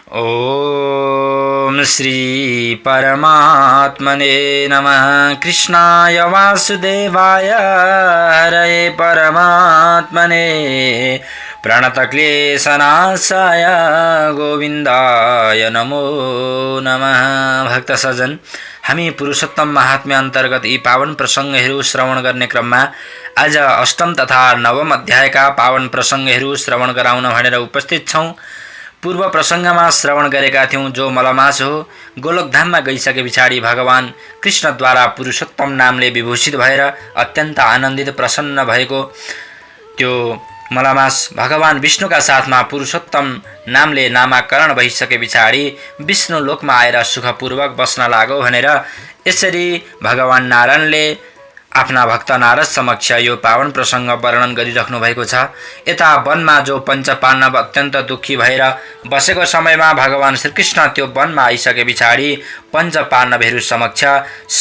ॐ श्री परमात्मने नमः। कृष्णाय वासुदेवाय हरये परमात्मने प्रणतक्लेशनाशाय गोविन्दाय नमो नमः। भक्त सज्जन, हामी पुरुषोत्तम महात्म्य अन्तर्गत यी पावन प्रसङ्गहरू श्रवण गर्ने क्रममा आज अष्टम तथा नवम अध्यायका पावन प्रसङ्गहरू श्रवण गराउन भनेर उपस्थित छौँ। पूर्व प्रसङ्गमा श्रवण गरेका थियौँ जो मलमास हो, गोलोकधाममा गइसके पछाडि भगवान कृष्णद्वारा पुरुषोत्तम नामले विभूषित भएर अत्यन्त आनन्दित प्रसन्न भएको त्यो मलमास भगवान विष्णुका साथमा पुरुषोत्तम नामले नामाकरण भइसके पछाडि विष्णु लोकमा आएर सुखपूर्वक बस्न लाग्यो भनेर यसरी भगवान नारायणले आफ्ना भक्त नारद समक्ष यो पावन प्रसङ्ग वर्णन गरिराख्नु भएको छ। यता वनमा जो पञ्चपाण्डव अत्यन्त दुःखी भएर बसेको समयमा भगवान श्रीकृष्ण त्यो वनमा आइसके पछाडि पञ्चपाण्डवहरू समक्ष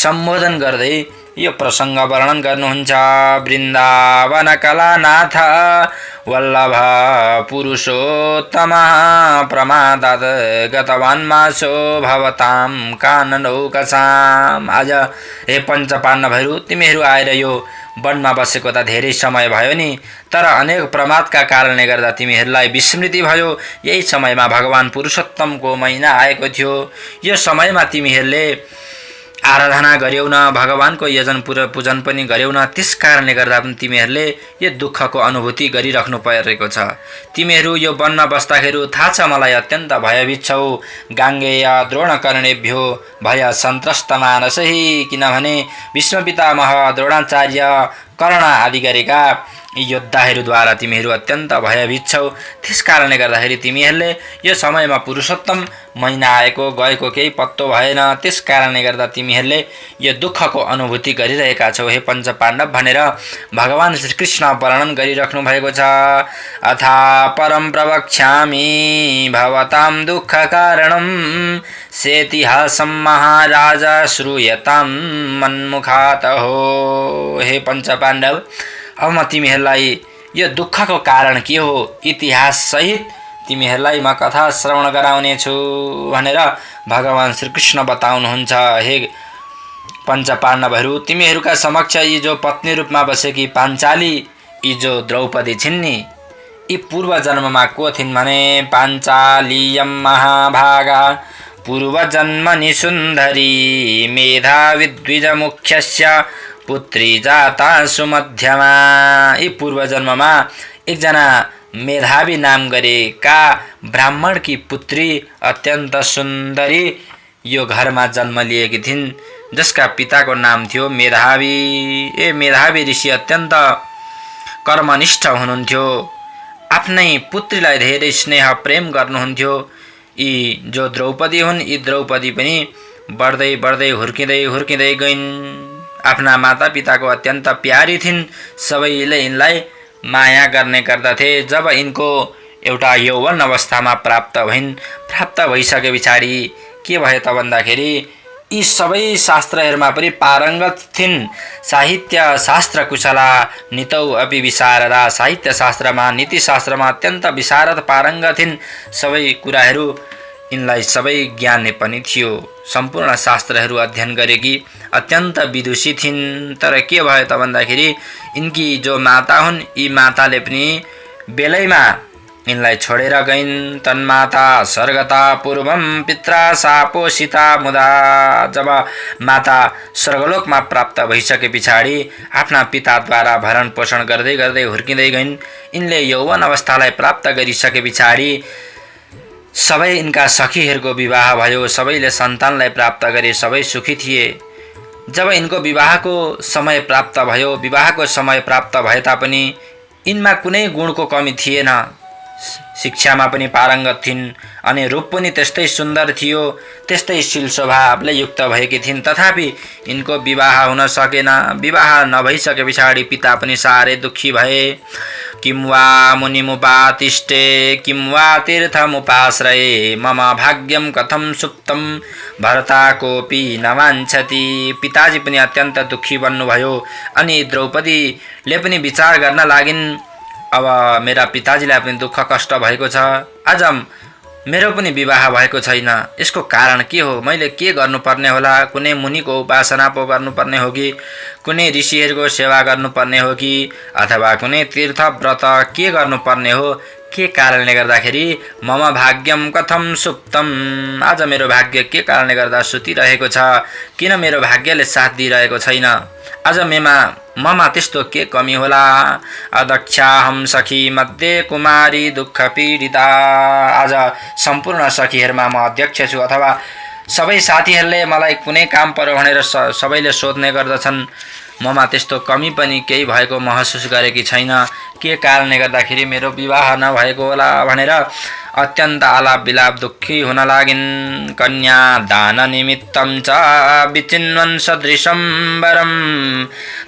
सम्बोधन गर्दै यो प्रसङ्ग वर्णन गर्नुहुन्छ। वृन्दावन कलानाथ वल्लभ पुरुषोत्तम प्रमादात् गतवान् मासो भवतां काननौकसाम। आज हे पञ्चपाण्डवहरू, तिमीहरू आएर यो वनमा बसेको त धेरै समय भयो नि, तर अनेक प्रमादका कारणले गर्दा तिमीहरूलाई विस्मृति भयो। यही समयमा भगवान पुरुषोत्तमको महिना आएको थियो। यो समयमा तिमीहरूले आराधना गर्यौ न, भगवानको यजन पूजन पनि गर्यौ न, त्यस कारणले गर्दा पनि तिमीहरूले यो दुःखको अनुभूति गरिराख्नु परेको छ। तिमीहरू यो वनमा बस्दाखेरि थाहा छ मलाई अत्यन्त भयभीत छौ। गाङ्गेय द्रोणकर्णेभ्यो भय सन्त्रस्त मानसहि, किनभने भीष्म पितामह द्रोणाचार्य कर्ण आदि गरेका योद्धाहरूद्वारा तिमीहरू अत्यन्त भयभीत छौ। त्यस कारणले गर्दाखेरि तिमीहरूले यो समयमा पुरुषोत्तम महिना आएको गएको केही पत्तो भएन। त्यस कारणले गर्दा तिमीहरूले यो दुःखको अनुभूति गरिरहेका छौ हे पञ्चपाण्डव भनेर भगवान श्रीकृष्ण वर्णन गरिराख्नु भएको छ। अथा परम प्रवक्ष्यामि भवतां दुःख कारणं सेतिहासं महाराज श्रूयतां मन्मुखात् हो। हे पञ्चपाण्डव, अब म तिमीहरूलाई यो दुःखको कारण के हो इतिहास सहित तिमीहरूलाई म कथा श्रवण गराउने छु भनेर भगवान श्रीकृष्ण बताउनुहुन्छ। हे पञ्चपाण्डवहरू, तिमीहरूका समक्ष यी जो पत्नी रूपमा बसेकी पाञ्चाली यी जो द्रौपदी छिन् नि, यी पूर्व जन्ममा को थिन् भने पाञ्चालीयम महाभागा पूर्वजन्मनि सुन्दरी मेधावी द्विजमुख्यस्य पुत्री जाता सुमध्यमा। यी पूर्व जन्ममा एकजना मेधावी नाम गरेका ब्राह्मणकी पुत्री अत्यन्त सुन्दरी यो घरमा जन्म लिएकी थिइन्, जसका पिताको नाम थियो मेधावी। ए मेधावी ऋषि अत्यन्त कर्मनिष्ठ हुनुहुन्थ्यो, आफ्नै पुत्रीलाई धेरै स्नेह प्रेम गर्नुहुन्थ्यो। यी जो द्रौपदी हुन्, यी द्रौपदी पनि बढ्दै बढ्दै हुर्किँदै गइन्। आफ्ना मातापिताको अत्यन्त प्यारी थिइन्, सबैले यिनलाई माया गर्ने गर्दथे। जब यिनको एउटा यौवन अवस्थामा प्राप्त भइसके पछाडि के भयो त भन्दाखेरि यी सबै शास्त्रहरूमा पनि पारङ्गत थिइन्। साहित्य शास्त्र कुशला नितौ अपि विशारदा, साहित्य शास्त्रमा नीतिशास्त्रमा अत्यन्त विशारद पारङ्गत थिइन्। सबै कुराहरू यिनलाई सबै ज्ञान पनि थियो। सम्पूर्ण शास्त्रहरू अध्ययन गरेकी अत्यन्त विदुषी थिइन्। तर के भयो त भन्दाखेरि यिनकी जो माता हुन्, यी माताले पनि बेलैमा यिनलाई छोडेर गइन्। तन्माता स्वर्गता पूर्वम पित्रा सापोषिता मुदा। जब माता स्वर्गलोकमा प्राप्त भइसके पछाडि आफ्ना पिताद्वारा भरण पोषण गर्दै गर्दै हुर्किँदै गइन्। यिनले यौवन अवस्थालाई प्राप्त गरिसके पछाडि सबै यिनका सखीहरूको विवाह भयो, सबैले सन्तानलाई प्राप्त गरे, सबै सुखी थिए। जब यिनको विवाहको समय प्राप्त भए तापनि यिनमा कुनै गुणको कमी थिएन। शिक्षामा पनि पारङ्गत थिइन् अनि रूप पनि त्यस्तै सुन्दर थियो, त्यस्तै शील स्वभावले युक्त भएकी थिइन्। तथापि यिनको विवाह हुन सकेन। विवाह नभइसके पछाडि पिता पनि साह्रै दुःखी भए। किं वा मुनिमुपातिष्ठे किं वा तीर्थमुपाश्रये मम भाग्यम कथं सुप्तं भर्ता कोपी न वाञ्छति। पिताजी पनि अत्यन्त दुःखी बन्नुभयो अनि द्रौपदीले पनि विचार गर्न लागिन्, अब मेरा पिताजीलाई पनि दुःख कष्ट भएको छ, आज मेरो पनि विवाह भएको छैन। यसको कारण के हो? मैले के गर्नुपर्ने होला? कुनै मुनिको उपासना पो गर्नुपर्ने हो कि कुनै ऋषिहरूको सेवा गर्नुपर्ने हो कि अथवा कुनै तीर्थ व्रत के गर्नुपर्ने हो? के कारणले गर्दाखेरि मम भाग्यम कथम सुप्तम, आज मेरो भाग्य के कारणले गर्दा सुतिरहेको छ? किन मेरो भाग्यले साथ दिइरहेको छैन? आज ममा त्यस्तो के कमी होला? अदक्षाहम सखी मध्ये कुमारी दुःख पीडिता, आज सम्पूर्ण सखीहरूमा म अध्यक्ष छु अथवा सबै साथीहरूले मलाई कुनै काम पर्यो भनेर सबैले सोध्ने गर्दछन्। ममा त्यस्तो कमी पनि केही भएको महसुस गरेकी छैन। के कारणले गर्दाखेरि मेरो विवाह नभएको होला भनेर अत्यन्त आलाप विलाप दुःखी हुन लागिन्। कन्या दान निमित्तम च विचिन्वन् सदृशं वरम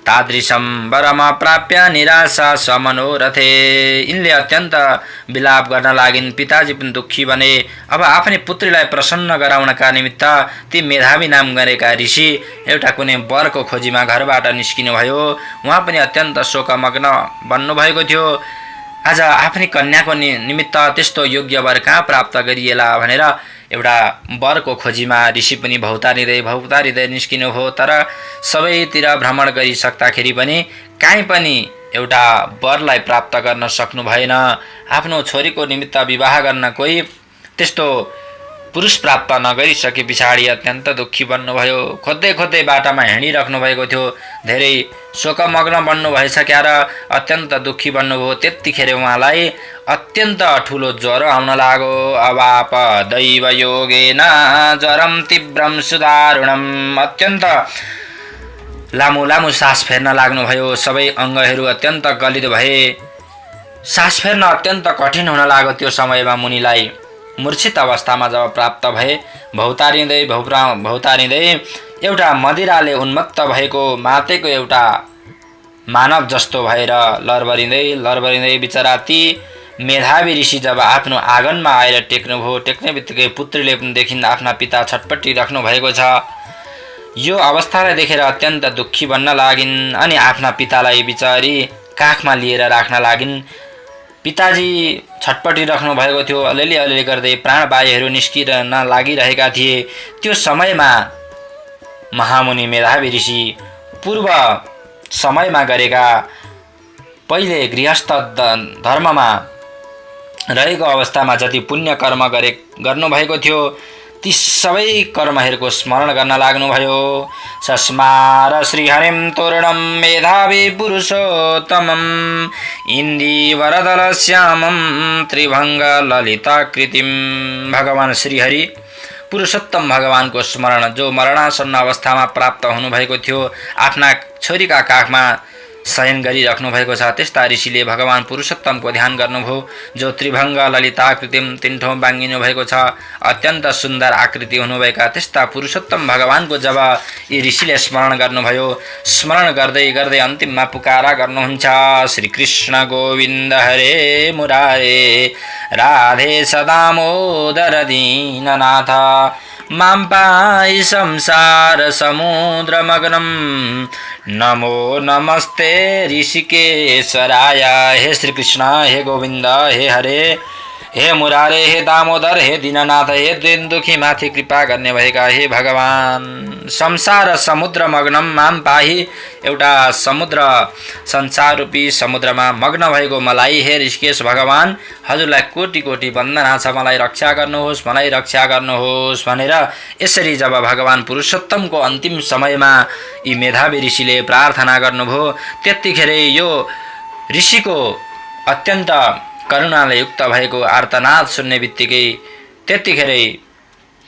तादृशं वरम प्राप्य निराशा समनोरथे। यिनले अत्यन्त विलाप गर्न लागिन्। पिताजी पनि दुःखी बने। अब आफ्नै पुत्रीलाई प्रसन्न गराउनका निमित्त ती मेधावी नाम गरेका ऋषि एउटा कुनै वरको खोजीमा घरबाट निस्किनु भयो। उहाँ पनि अत्यन्त शोकमग्न बन्नुभएको थियो। आज आफ्नै कन्याको निमित्त त्यस्तो योग्य वर कहाँ प्राप्त गरिएला भनेर एउटा वरको खोजीमा ऋषि पनि भौतारिँदै निस्किनु हो। तर सबैतिर भ्रमण गरिसक्दाखेरि पनि काहीँ पनि एउटा वरलाई प्राप्त गर्न सक्नु भएन। आफ्नो छोरीको निमित्त विवाह गर्न कोही त्यस्तो पुरुष प्राप्त नगरिसके पछाडि अत्यन्त दुःखी बन्नुभयो। खोज्दै बाटामा हिँडिराख्नु भएको थियो। धेरै शोकमग्न बन्नु भइसक्यो र अत्यन्त दुःखी बन्नुभयो। त्यतिखेर उहाँलाई अत्यन्त ठुलो ज्वरो आउन लाग्यो। अवाप दैव योगेन ज्वरम तीव्रम सुदारुणम, अत्यन्त लामो सास फेर्न लाग्नुभयो। सबै अङ्गहरू अत्यन्त गलित भए। सास फेर्न अत्यन्त कठिन हुन लाग्यो। त्यो समयमा मुनिलाई मूर्छित अवस्थामा जब प्राप्त भए, भौतारिँदै एउटा मदिराले उन्मत्त भएको मातेको एउटा मानव जस्तो भएर लरबरिँदै बिचरा ती मेधावी ऋषि जब आफ्नो आँगनमा आएर टेक्नुभयो। टेक्ने बित्तिकै पुत्रीले पनि देखिन् आफ्ना पिता छटपटिराख्नु भएको छ। यो अवस्थालाई देखेर अत्यन्त दुःखी बन्न लागिन्। अनि आफ्ना पितालाई बिचारी काखमा लिएर राख्न लागिन्। पिताजी छटपटिराख्नु भएको थियो। अलिअलि गर्दै प्राणवायुहरू निस्किन लागिरहेका थिए। त्यो समयमा महामुनि मेधावी ऋषि पूर्व समयमा गरेका पहिले गृहस्थ धर्ममा रहेको अवस्थामा जति पुण्य कर्म गर्नुभएको थियो ती सबै कर्महरूको स्मरण गर्न लाग्नुभयो। सस्मार श्रीहरिम तोरणम मेधावी पुरुषोत्तमम इन्दीवरदल श्यामम त्रिभङ्ग ललिताकृतिम। भगवान श्रीहरि पुरुषोत्तम भगवानको स्मरण जो मरणासन्न अवस्थामा प्राप्त हुनुभएको थियो, आफ्ना छोरीका काखमा शयन गरिराख्नु भएको छ, त्यस्ता ऋषिले भगवान पुरुषोत्तमको ध्यान गर्नुभयो। जो त्रिभङ्ग ललिताकृतिम तिनठौँ बाङ्गिनु भएको छ, अत्यन्त सुन्दर आकृति हुनुभएका त्यस्ता पुरुषोत्तम भगवानको जब यी ऋषिले स्मरण गर्नुभयो, स्मरण गर्दै गर्दै अन्तिममा पुकारा गर्नुहुन्छ, श्री कृष्ण गोविन्द हरे मुरारे राधे सदामोदर दीननाथ मां पाहि संसार समुद्रमग्नं नमो नमस्ते ऋषिकेशराय। हे श्री कृष्ण, हे गोविन्द, हे हरे, हे मुरारे, हे दामोदर, हे दीननाथ, हे दीन दुखी माथि कृपा गर्ने भएका हे भगवान, संसार समुद्र मग्नम माम पाही, एउटा समुद्र संसार रूपी समुद्रमा मग्न भएको मलाई हे ऋषिकेश भगवान हजुरलाई कोटि कोटि वन्दना छ, मलाई रक्षा गर्नुहोस् भनेर यसरी जब भगवान पुरुषोत्तमको अन्तिम समयमा यी मेधावी ऋषिले प्रार्थना गर्नुभयो, त्यतिखेर यो ऋषिको अत्यन्त करुणाले युक्त भएको आर्तनाद सुन्ने बित्तिकै त्यतिखेरै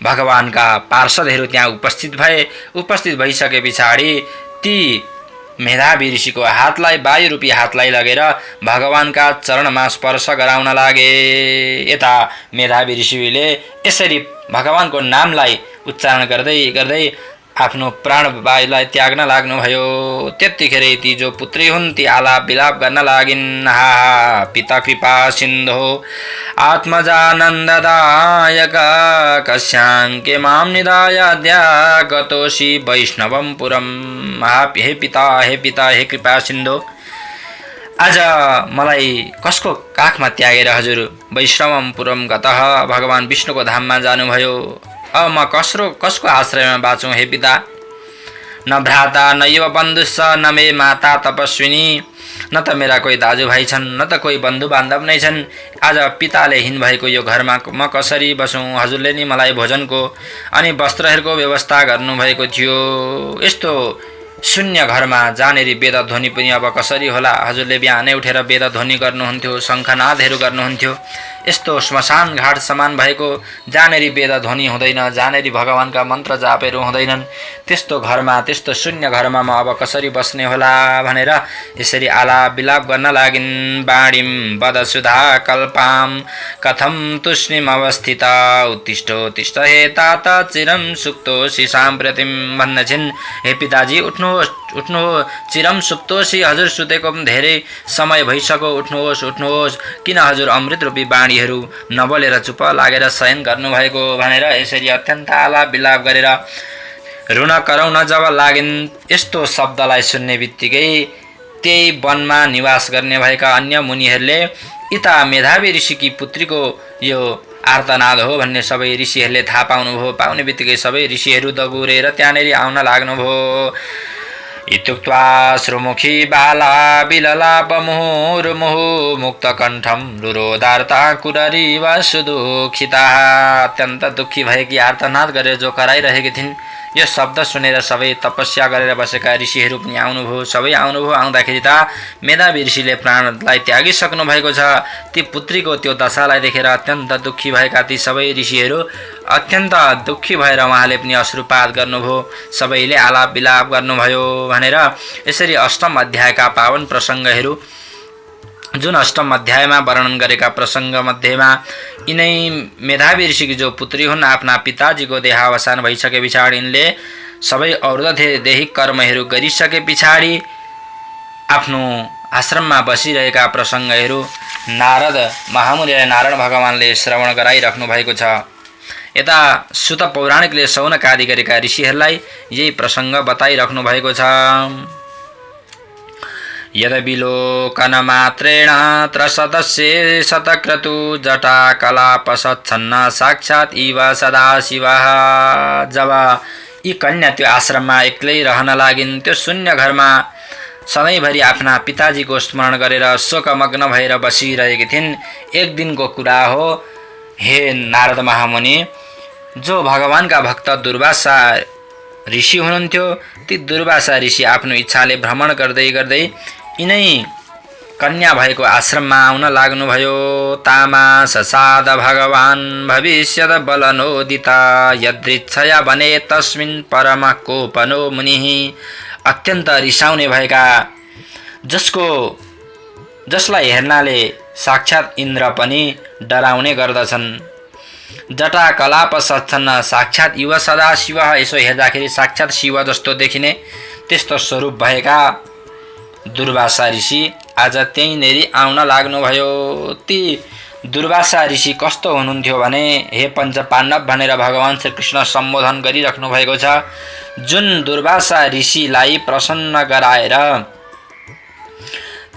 भगवानका पार्षदहरू त्यहाँ उपस्थित भइसके पछाडि ती मेधावी ऋषिको हातलाई, वायुरूपी हातलाई लगेर भगवानका चरणमा स्पर्श गराउन लागे। यता मेधावी ऋषिले यसरी भगवानको नामलाई उच्चारण गर्दै गर्दै आफ्नो प्राणवायुलाई त्याग्न लाग्नुभयो। त्यतिखेर ती जो पुत्री हुन् ती आलाप विलाप गर्न लागिन्। हा पिता कृपा सिन्धो आत्मजानन्ददायक कस्याङ्के मां निधाय गतोषि वैष्णवं पुरम्। हे पिता, हे कृपा सिन्धो, आज मलाई कसको काखमा त्यागेर हजुर वैश्रवमपुरम गतः भगवान विष्णुको धाममा जानुभयो। अब म कसको आश्रयमा बाँचौँ हे पिता? न भ्राता न युव बन्धुश्च न मे माता तपस्विनी, न त मेरा कोही दाजुभाइ छन् न त कोही बन्धु बान्धव नै छन्। आज पिताले हिँड भएको यो घरमा म कसरी बसौँ? हजुरले नि मलाई भोजनको अनि वस्त्रहरूको व्यवस्था गर्नुभएको थियो। यस्तो शून्य घरमा जानेरी वेदध्वनि पनि अब कसरी होला? हजुरले बिहानै उठेर वेदध्वनि गर्नुहुन्थ्यो, शङ्खनादहरू गर्नुहुन्थ्यो। यस्तो श्मशान घाट समान भएको जानेरी वेदध्वनि हुँदैन, जानेरी भगवानका मन्त्र जापहरू हुँदैनन्। त्यस्तो घरमा, त्यस्तो शून्य घरमा म अब कसरी बस्ने होला भनेर यसरी आलाप विलाप गर्न लागिन्। बाणीम वदसुधा कल्पाम कथम तुष्णीम अवस्थिता उत्तिष्ठोत्तिष्ठ हे तात चिरम सुक्तोषि साम्प्रतिम भन्दछिन्। हे पिताजी उठ्नुहोस्, चिरम सुप्तोषि, हजुर सुतेको धेरै समय भइसक्यो, उठ्नुहोस्। किन हजुर अमृत रूपी बाणीहरू नबोलेर चुप लागेर शयन गर्नुभएको भनेर यसरी अत्यन्त आलाप विलाप गरेर रुन कराउन जब लागिन्। यस्तो शब्दलाई सुन्ने बित्तिकै त्यही वनमा निवास गर्ने भएका अन्य मुनिहरूले इता मेधावी ऋषिकी पुत्रीको यो आर्तनाद हो भन्ने सबै ऋषिहरूले थाहा पाउनुभयो। पाउने बित्तिकै सबै ऋषिहरू दगुरेर त्यहाँनेरि आउन लाग्नुभयो। इत्युक्त्वा श्रुमुखी बाला बिललाप मुहुर्मुहु मुक्तकण्ठम रुरोदार्ता कुररीव सुदुखिताः। अत्यन्त दुःखी भएकी आर्तनाद गरेर जो कराइरहेकी थिइन्, यो शब्द सुनेर सबै तपस्या गरेर बसेका ऋषिहरू पनि आउनुभयो। सबै आउनुभयो। आउँदाखेरि त मेधावी ऋषिले प्राणलाई त्यागिसक्नु भएको छ। ती पुत्रीको त्यो दशालाई देखेर अत्यन्त दुःखी भएका ती सबै ऋषिहरू अत्यन्त दुःखी भएर उहाँले पनि अश्रुपात गर्नुभयो। सबैले आलाप विलाप गर्नुभयो भनेर यसरी अष्टम अध्यायका पावन प्रसङ्गहरू, जुन अष्टम अध्यायमा वर्णन गरेका प्रसङ्ग मध्येमा यिनै मेधावी ऋषिकी जो पुत्री हुन्, आफ्ना पिताजीको देहावसान भइसके पछाडि यिनले सबै और्धदेहिक कर्महरू गरिसके पछाडि आफ्नो आश्रममा बसिरहेका प्रसङ्गहरू नारद महामुनिले नारायण भगवानले श्रवण गराइराख्नु भएको छ। यता सुत पौराणिकले शौनक आदि गरेका ऋषिहरूलाई यही प्रसङ्ग बताइराख्नु भएको छ। यदविलोकन मात्रेण त्रसदस्ये शतक्रतु जटा कलापसच्छन्न साक्षात् इव सदाशिवः। जब यी कन्या त्यो आश्रममा एक्लै रहन लागिन्, त्यो शून्य घरमा सधैँभरि आफ्ना पिताजीको स्मरण गरेर शोकमग्न भएर बसिरहेकी थिइन्। एक दिनको कुरा हो, हे नारद महामुनि, जो भगवानका भक्त दुर्वासा ऋषि हुनुहुन्थ्यो, ती दुर्वासा ऋषि आफ्नो इच्छाले भ्रमण गर्दै गर्दै यिनै कन्या भएको आश्रममा आउन लाग्नुभयो। तामा ससाद भगवान भविष्यद बलनोदिता यदृच्छया बने तस्मिन् परम कोपनो मुनिः। अत्यन्त रिसाउने भएका, जसलाई हेर्नाले साक्षात् इन्द्र पनि डराउने गर्दछन्। जटा कलाप सच्छन्न साक्षात् युव सदा शिव। यसो हेर्दाखेरि साक्षात् शिव जस्तो देखिने त्यस्तो स्वरूप भएका दुर्वासा ऋषि आज त्यहीँनेरि आउन लाग्नुभयो। ती दुर्वासा ऋषि कस्तो हुनुहुन्थ्यो भने, हे पञ्च पाण्डव भनेर भगवान श्रीकृष्ण सम्बोधन गरिराख्नु भएको छ। जुन दुर्वासा ऋषिलाई प्रसन्न गराएर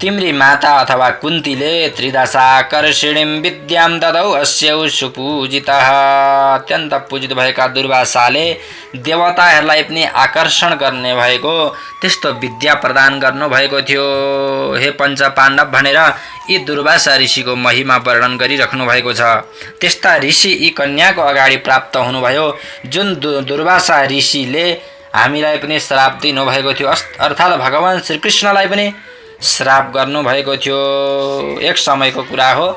तिम्री माता अथवा कुन्तीले त्रिदशाकर्षिणीं विद्यां ददौ अस्यौ सुपूजितः। अत्यन्त पूजित भएका दुर्वासाले देवताहरूलाई पनि आकर्षण गर्ने भएको त्यस्तो विद्या प्रदान गर्नुभएको थियो। हे पञ्च पाण्डव भनेर यी दुर्वासा ऋषिको महिमा वर्णन गरिराख्नु भएको छ। त्यस्ता ऋषि यी कन्याको अगाडि प्राप्त हुनुभयो, जुन दुर्वासा ऋषिले हामीलाई पनि श्राप दिनुभएको थियो, अर्थात् भगवान श्रीकृष्णलाई पनि श्राप गर्नुभएको थियो। एक समयको कुरा हो,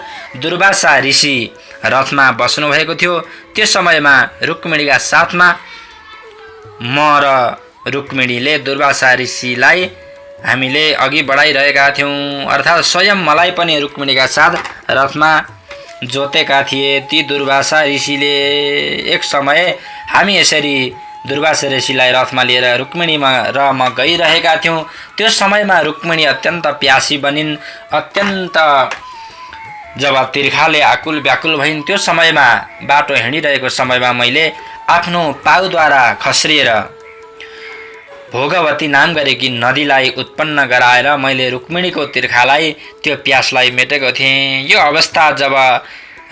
दुर्वासा ऋषि रथमा बस्नुभएको थियो। त्यो समयमा रुक्मिणीका साथमा म र रुक्मिणीले दुर्वासा ऋषिलाई हामीले अघि बढाइरहेका थियौँ, अर्थात् स्वयं मलाई पनि रुक्मिणीका साथ रथमा जोतेका थिए ती दुर्वासा ऋषिले। एक समय हामी यसरी दुर्वासा ऋषिलाई रथमा लिएर रुक्मिणीमा र म गइरहेका थियौँ। त्यो समयमा रुक्मिणी अत्यन्त प्यासी बनिन्। अत्यन्त जब तिर्खाले आकुल व्याकुल भइन्, त्यो समयमा बाटो हिँडिरहेको समयमा मैले आफ्नो पाउद्वारा खस्रिएर भोगवती नाम गरेकी नदीलाई उत्पन्न गराएर मैले रुक्मिणीको तिर्खालाई त्यो प्यासलाई मेटेको थिएँ। यो अवस्था जब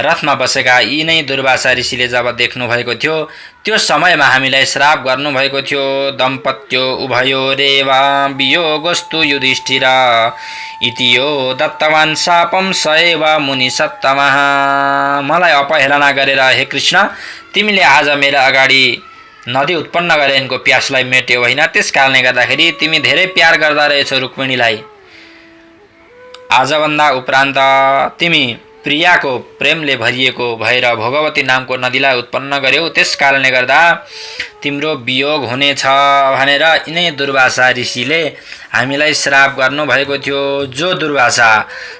रथमा बसेका यी नै दुर्वासा ऋषिले जब देख्नुभएको थियो, त्यो समयमा हामीलाई श्राप गर्नुभएको थियो। दम्पत्यो उभयो रेवा वियोगस्तु युधिष्ठिर इति यो दत्तवान् शापं स एव मुनि सत्तमः। मलाई अपहेलना गरेर हे कृष्ण, तिमीले आज मेरो अगाडि नदी उत्पन्न गरे यिनको प्यासलाई मेट्यो होइन। त्यस कारणले गर्दाखेरि तिमी धेरै प्यार गर्दा रहेछौ रुक्मिणीलाई। आजभन्दा उपरान्त तिमी प्रियाको प्रेमले भरिएको भएर भोगवती नामको नदीलाई उत्पन्न गर्यौ। त्यस कारणले गर्दा तिम्रो वियोग हुनेछ भनेर यिनै दुर्वासा ऋषिले हामीलाई श्राप गर्नुभएको थियो। जो दुर्वासा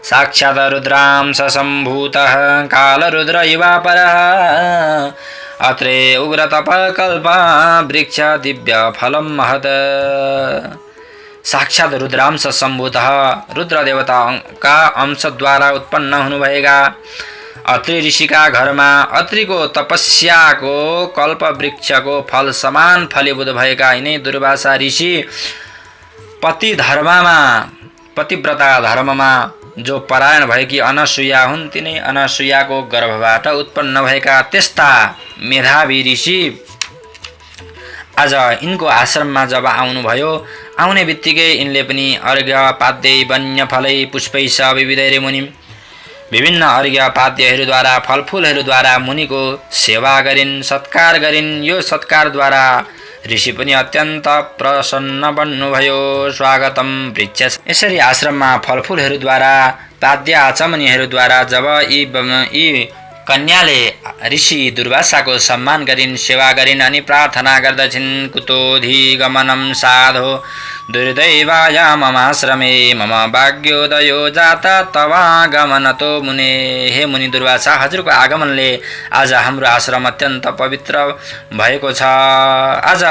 साक्षात् रुद्रांश सम्भूतः कालरुद्र युवापरः अत्रे उग्रतपकल्प वृक्ष दिव्य फलं महत्। साक्षात् रुद्रांश सम्भूतः रुद्र देवताका अंशद्वारा उत्पन्न हुनुभएका अत्रि ऋषिका घरमा अत्रिको तपस्याको कल्प वृक्षको फल समान फलीभूत भएका यिनै दुर्वासा ऋषि पतिव्रता धर्ममा जो परायण भएकी अनसुया हुन्, तिनै अनसुयाको गर्भबाट उत्पन्न भएका त्यस्ता मेधावी ऋषि आज यिनको आश्रममा जब आउनुभयो, आउने बित्तिकै यिनले पनि अर्घ्य पाद्यै वन्यफलै पुष्पैश्च विविधैरे मुनि विभिन्न अर्घ्य पाद्यहरूद्वारा फलफुलहरूद्वारा मुनिको सेवा गरिन्, सत्कार गरिन्। यो सत्कारद्वारा ऋषि पनि अत्यन्त प्रसन्न बन्नुभयो। स्वागतम वृक्ष। यसरी आश्रममा फलफुलहरूद्वारा पाद्य आचमनीहरूद्वारा जब यी कन्याले ऋषि दुर्वासाको सम्मान गरिन्, सेवा गरिन् अनि प्रार्थना गर्दछिन्। कुतोऽधिगमनं साधो दुर्दैवाय ममाश्रमे मम भाग्योदयो जाता तवागमनतो मुने। हे मुनि दुर्वासा, हजुरको आगमनले आज हाम्रो आश्रम अत्यन्त पवित्र भएको छ। आज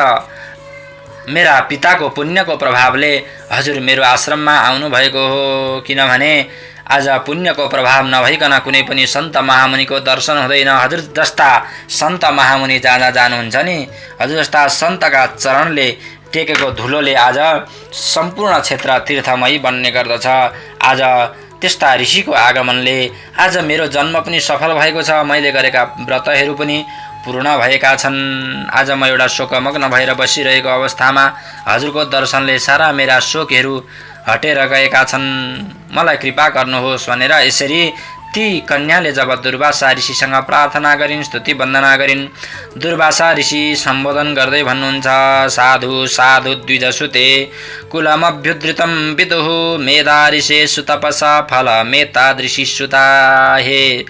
मेरा पिताको पुण्यको प्रभावले हजुर मेरो आश्रममा आउनुभएको हो। किनभने आज पुण्यको प्रभाव नभइकन कुनै पनि सन्त महामुनिको दर्शन हुँदैन। हजुर जस्ता सन्त महामुनि जहाँ जानुहुन्छ नि, हजुर जस्ता सन्तका चरणले टेकेको धुलोले आज सम्पूर्ण क्षेत्र तीर्थमयी बन्ने गर्दछ। आज त्यस्ता ऋषिको आगमनले आज मेरो जन्म पनि सफल भएको छ। मैले गरेका व्रतहरू पनि पूर्ण भएका छन्। आज म एउटा शोकमग्न भएर बसिरहेको अवस्थामा हजुरको दर्शनले सारा मेरा शोकहरू हटेर गएका छन्। मलाई कृपा गर्नुहोस् भनेर यसरी ती कन्याले जब दुर्वासा ऋषिसँग प्रार्थना गरिन्, स्तुति वन्दना गरिन्, दुर्वासा ऋषि सम्बोधन गर्दै भन्नुहुन्छ, साधु साधु द्विजसुते कुलमभ्युद्धृतं पितुः मेधाऋषे सुतपसा फल मेतादृशी सुता। हे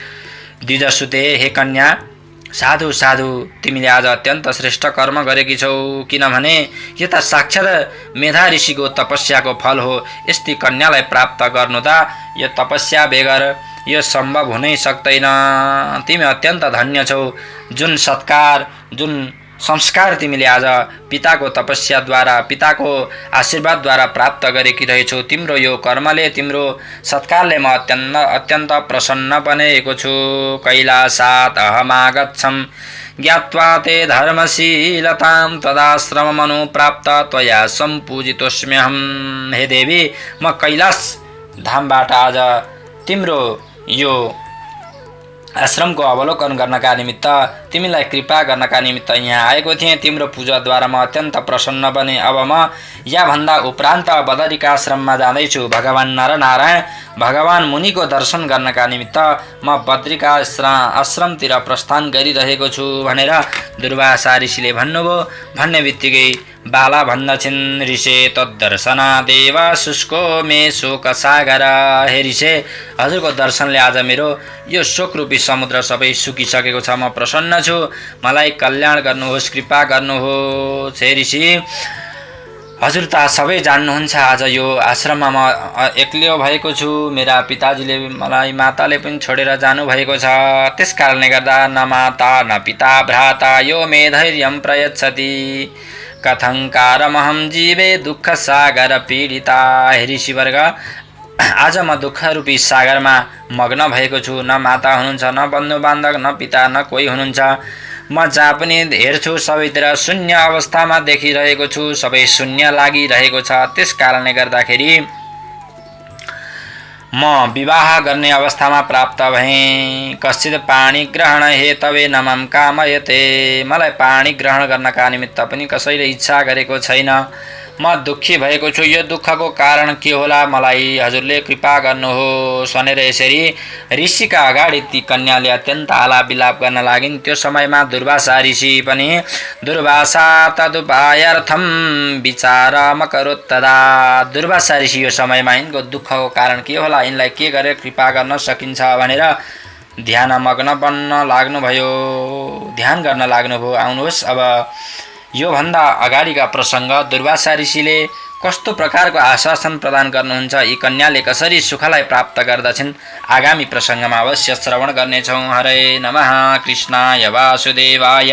द्विजसुते, हे कन्या, साधु साधु, तिमीले आज अत्यन्त श्रेष्ठ कर्म गरेकी छौ। किनभने यो त साक्षात् मेधा ऋषिको तपस्याको फल हो। यस्ती कन्यालाई प्राप्त गर्नु त यो तपस्या बेगर यो सम्भव हुनै सक्दैन। तिमी अत्यन्त धन्य छौ। जुन सत्कार, जुन संस्कार तिमीले आज पिताको तपस्याद्वारा, पिताको आशीर्वादद्वारा प्राप्त गरेकी रहेछौ, तिम्रो यो कर्मले, तिम्रो सत्कारले म अत्यन्त प्रसन्न बनेको छु। कैलासात् अहमागच्छं ज्ञात्वा ते धर्मशीलतां तदाश्रममनुप्राप्त त्वया सम्पूजितोऽस्म्यहम्। हे देवी, म कैलाश धामबाट आज तिम्रो यो आश्रमको अवलोकन गर्नका निमित्त, तिमीलाई कृपा गर्नका निमित्त यहाँ आएको थिएँ। तिम्रो पूजाद्वारा म अत्यन्त प्रसन्न बने। अब म याभन्दा उपरान्त बदरिकाश्रममा जाँदैछु। भगवान् नरनारायण भगवान् मुनिको दर्शन गर्नका निमित्त म बद्रिका आश्रमतिर प्रस्थान गरिरहेको छु भनेर दुर्वासा ऋषिले भन्नुभयो। भन्ने बित्तिकै बाला भन्दछिन्, ऋषे तद्दर्शना देवा शुष्को मे शोक सागर। हे ऋषे, हजुरको दर्शनले आज मेरो यो शोकरूपी समुद्र सबै सुकिसकेको छ। म प्रसन्न छु। मलाई कल्याण गर्नुहोस्, कृपा गर्नुहोस्। हे ऋषि, हजुर त सबै जान्नुहुन्छ आज यो आश्रममा म एक्लो भएको छु। मेरा पिताजीले मलाई, माताले पनि छोडेर जानुभएको छ। त्यस कारणले गर्दा न माता न पिता भ्राता यो मे धैर्यं प्रयच्छति। कथङ्कारमहं जीवे दुःख सागर पीडिता। हे ऋषिवर्ग, आज म दुःखरूपी सागरमा मग्न भएको छु। न माता हुनुहुन्छ, न बन्धु बान्धव, न पिता, न कोही हुनुहुन्छ। म जहाँ पनि हेर्छु सबैतिर शून्य अवस्थामा देखिरहेको छु, सबै शून्य लागिरहेको छ। त्यस कारणले गर्दाखेरि म विवाह गर्ने अवस्थामा प्राप्त भएँ। कश्चित पाणी ग्रहण हेतवे न मम कामयते। मलाई पाणी ग्रहण गर्नका निमित्त पनि कसैले इच्छा गरेको छैन। म दुःखी भएको छु। यो दुःखको कारण के होला, मलाई हजुरले कृपा गर्नुहोस् भनेर यसरी ऋषिका अगाडि ती कन्याले अत्यन्त आलाप विलाप गर्न लागिन्। त्यो समयमा दुर्वासा ऋषि पनि दुर्वासा तदुपायार्थम विचारम करोत् तदा। दुर्वासा ऋषि यो समयमा यिनको दुःखको कारण के होला, यिनलाई के गरेर कृपा गर्न सकिन्छ भनेर ध्यानमग्न बन्न लाग्नुभयो, ध्यान गर्न लाग्नुभयो। आउनुहोस् अब योभन्दा अगाडिका प्रसङ्ग दुर्वासा ऋषिले कस्तो प्रकारको आश्वासन प्रदान गर्नुहुन्छ, यी कन्याले कसरी सुखलाई प्राप्त गर्दछन्, आगामी प्रसङ्गमा अवश्य श्रवण गर्नेछौँ। हरे नमः कृष्णाय वासुदेवाय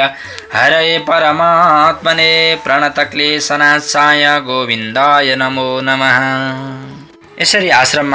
हरे परमात्मने प्रणतक्लेशनाशाय गोविन्दाय नमो नमः। यसरी आश्रममा